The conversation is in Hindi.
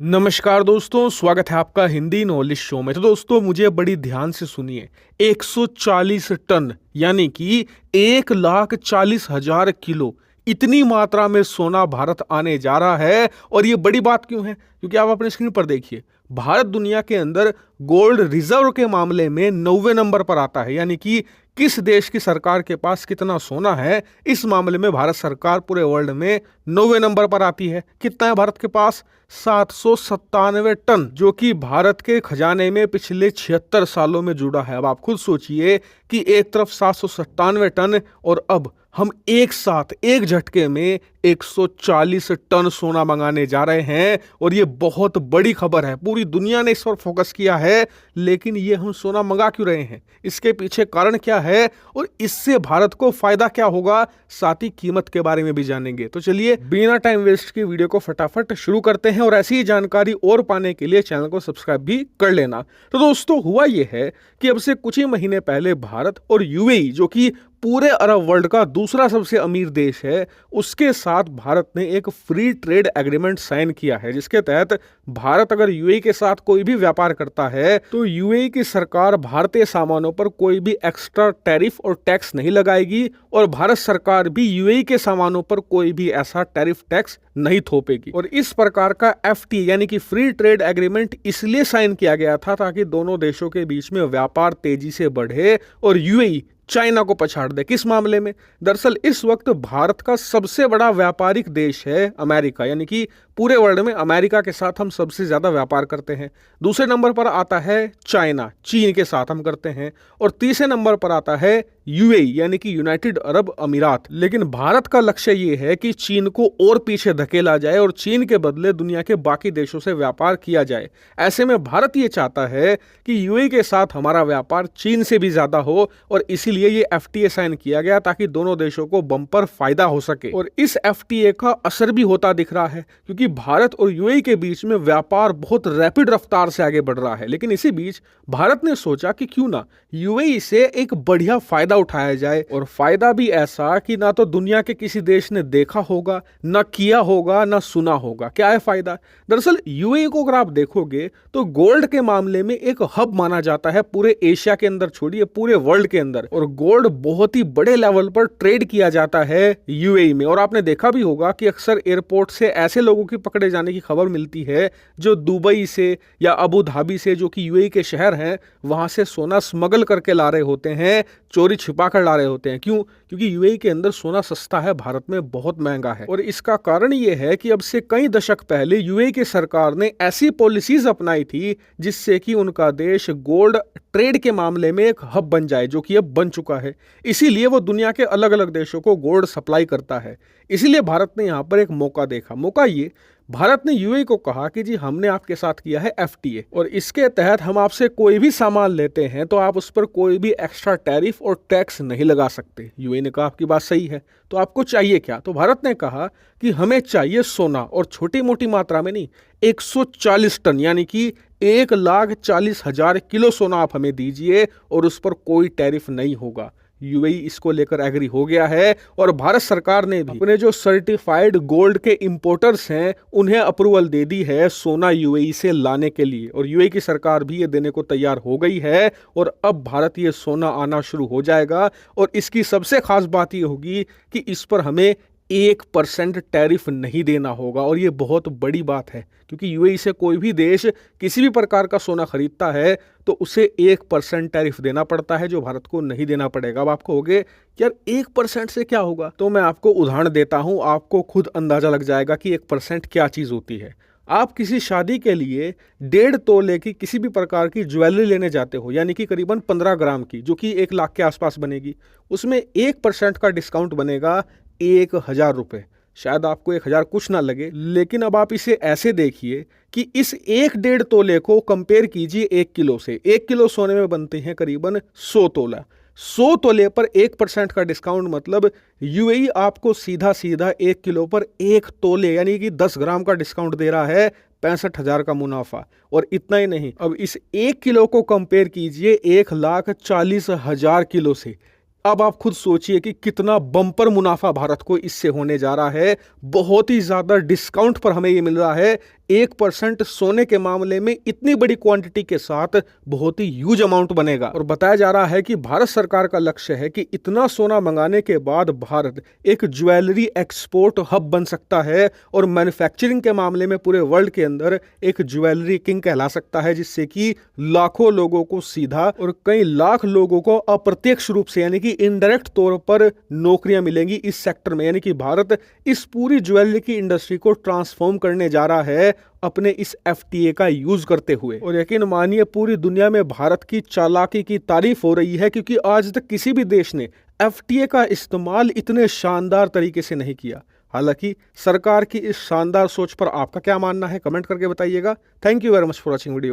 नमस्कार दोस्तों, स्वागत है आपका हिंदी नॉलेज शो में। तो दोस्तों मुझे बड़ी ध्यान से सुनिए। 140 टन यानी कि 1,40,000 किलो इतनी मात्रा में सोना भारत आने जा रहा है। और ये बड़ी बात क्यों है? क्योंकि आप अपने स्क्रीन पर देखिए, भारत दुनिया के अंदर गोल्ड रिजर्व के मामले में 90वें नंबर पर आता है। यानी कि किस देश की सरकार के पास कितना सोना है, इस मामले में भारत सरकार पूरे वर्ल्ड में 90वें नंबर पर आती है। कितना है भारत के पास? 797 टन, जो कि भारत के खजाने में पिछले 76 सालों में जुड़ा है। अब आप खुद सोचिए कि एक तरफ 797 टन और अब हम एक साथ एक झटके में 140 टन सोना मंगाने जा रहे हैं। और ये बहुत बड़ी खबर है, पूरी दुनिया ने इस पर फोकस किया है। लेकिन ये हम सोना मंगा क्यों रहे हैं, इसके पीछे कारण क्या है और इससे भारत को फायदा क्या होगा, साथ ही कीमत के बारे में भी जानेंगे। तो चलिए बिना टाइम वेस्ट की वीडियो को फटाफट शुरू करते हैं और ऐसी ही जानकारी और पाने के लिए चैनल को सब्सक्राइब भी कर लेना। तो दोस्तों हुआ ये है कि अब से कुछ ही महीने पहले भारत और यूएई, जो कि पूरे अरब वर्ल्ड का दूसरा सबसे अमीर देश है, उसके साथ भारत ने एक फ्री ट्रेड एग्रीमेंट साइन किया है, जिसके तहत भारत अगर यूएई के साथ कोई भी व्यापार करता है तो यूएई की सरकार भारतीय सामानों पर कोई भी एक्स्ट्रा टैरिफ और टैक्स नहीं लगाएगी और भारत सरकार भी यूएई के सामानों पर कोई भी ऐसा टैरिफ टैक्स नहीं थोपेगी। और इस प्रकार का एफटी यानी कि फ्री ट्रेड एग्रीमेंट इसलिए साइन किया गया था ताकि दोनों देशों के बीच में व्यापार तेजी से बढ़े और यूएई चाइना को पछाड़ दे। किस मामले में? दरअसल इस वक्त भारत का सबसे बड़ा व्यापारिक देश है अमेरिका, यानी कि पूरे वर्ल्ड में अमेरिका के साथ हम सबसे ज्यादा व्यापार करते हैं। दूसरे नंबर पर आता है चाइना, चीन के साथ हम करते हैं। और तीसरे नंबर पर आता है यूएई यानी कि यूनाइटेड अरब अमीरात। लेकिन भारत का लक्ष्य ये है कि चीन को और पीछे धकेला जाए और चीन के बदले दुनिया के बाकी देशों से व्यापार किया जाए। ऐसे में भारत ये चाहता है कि यूएई के साथ हमारा व्यापार चीन से भी ज्यादा हो और इसीलिए ये एफटीए साइन किया गया ताकि दोनों देशों को बम्पर फायदा हो सके। और इस एफटीए का असर भी होता दिख रहा है, क्योंकि भारत और यूएई के बीच में व्यापार बहुत रैपिड रफ्तार से आगे बढ़ रहा है। लेकिन इसी बीच भारत ने सोचा कि क्यों ना यूएई से एक बढ़िया फायदा उठाया जाए, और फायदा भी ऐसा कि ना तो दुनिया के किसी देश ने देखा होगा, ना किया होगा, ना सुना होगा। क्या है फायदा? दरअसल यूएई को अगर आप देखोगे तो गोल्ड के मामले में एक हब माना जाता है पूरे एशिया के अंदर, छोड़िए पूरे वर्ल्ड के अंदर। और गोल्ड बहुत ही बड़े लेवल पर ट्रेड किया जाता है यूएई में। और आपने देखा भी होगा कि अक्सर एयरपोर्ट से ऐसे लोगों की पकड़े जाने की खबर मिलती है जो दुबई से या अबू धाबी से, जो कि यूएई के शहर हैं, वहां से सोना स्मगल करके ला रहे होते हैं, चोरी छिपा कर ला रहे होते हैं। क्यों? क्योंकि यूएई के अंदर सोना सस्ता है, भारत में बहुत महंगा है। और इसका कारण ये है कि अब से कई दशक पहले यूएई की सरकार ने ऐसी पॉलिसीज अपनाई थी जिससे कि उनका देश गोल्ड ट्रेड के मामले में एक हब बन जाए, जो कि अब बन चुका है। इसीलिए वो दुनिया के अलग अलग देशों को गोल्ड सप्लाई करता है। इसीलिए भारत ने यहाँ पर एक मौका देखा। मौका ये, भारत ने यूएई को कहा कि जी हमने आपके साथ किया है एफटीए और इसके तहत हम आपसे कोई भी सामान लेते हैं तो आप उस पर कोई भी एक्स्ट्रा टैरिफ और टैक्स नहीं लगा सकते। यूएई ने कहा आपकी बात सही है, तो आपको चाहिए क्या? तो भारत ने कहा कि हमें चाहिए सोना, और छोटी मोटी मात्रा में नहीं, 140 टन यानी कि 1,40,000 किलो सोना आप हमें दीजिए और उस पर कोई टैरिफ नहीं होगा। यूएई इसको लेकर एग्री हो गया है और भारत सरकार ने भी अपने जो सर्टिफाइड गोल्ड के इंपोर्टर्स हैं उन्हें अप्रूवल दे दी है सोना यूएई से लाने के लिए। और यूएई की सरकार भी ये देने को तैयार हो गई है और अब भारत ये सोना आना शुरू हो जाएगा। और इसकी सबसे खास बात ये होगी कि इस पर हमें 1% टैरिफ नहीं देना होगा। और ये बहुत बड़ी बात है, क्योंकि यूएई से कोई भी देश किसी भी प्रकार का सोना खरीदता है तो उसे 1% टैरिफ देना पड़ता है, जो भारत को नहीं देना पड़ेगा। अब आपको होगे यार 1% से क्या होगा, तो मैं आपको उदाहरण देता हूं, आपको खुद अंदाजा लग जाएगा कि 1% क्या चीज होती है। आप किसी शादी के लिए 1.5 तोले की किसी भी प्रकार की ज्वेलरी लेने जाते हो, यानी कि करीबन 15 ग्राम की, जो कि 1 लाख के आसपास बनेगी। उसमें 1% का डिस्काउंट बनेगा 1,000 रुपये। शायद आपको 1,000 कुछ ना लगे, लेकिन अब आप इसे ऐसे देखिए कि इस 1.5 तोले को कंपेयर कीजिए 1 किलो से। 1 किलो सोने में बनते हैं करीबन 100 तोला। 100 तोले पर 1% का डिस्काउंट मतलब यूएई आपको सीधा सीधा 1 किलो पर 1 तोले यानी कि 10 ग्राम का डिस्काउंट दे रहा है, 65,000 का मुनाफा। और इतना ही नहीं, अब इस 1 किलो को कंपेयर कीजिए 1,40,000 किलो से। अब आप खुद सोचिए कि कितना बम्पर मुनाफा भारत को इससे होने जा रहा है। बहुत ही ज्यादा डिस्काउंट पर हमें ये मिल रहा है 1% सोने के मामले में इतनी बड़ी क्वांटिटी के साथ बहुत ही ह्यूज अमाउंट बनेगा। और बताया जा रहा है कि भारत सरकार का लक्ष्य है कि इतना सोना मंगाने के बाद भारत एक ज्वेलरी एक्सपोर्ट हब बन सकता है और मैन्युफैक्चरिंग के मामले में पूरे वर्ल्ड के अंदर एक ज्वेलरी किंग कहला सकता है, जिससे कि लाखों लोगों को सीधा और कई लाख लोगों को अप्रत्यक्ष रूप से यानी कि इनडायरेक्ट तौर पर नौकरियां मिलेंगी इस सेक्टर में। यानी कि भारत इस पूरी ज्वेलरी की इंडस्ट्री को ट्रांसफॉर्म करने जा रहा है अपने इस एफटीए का यूज करते हुए। और यकीन मानिए पूरी दुनिया में भारत की चालाकी की तारीफ हो रही है, क्योंकि आज तक किसी भी देश ने एफटीए का इस्तेमाल इतने शानदार तरीके से नहीं किया। हालांकि सरकार की इस शानदार सोच पर आपका क्या मानना है, कमेंट करके बताइएगा। Thank you very much for watching video.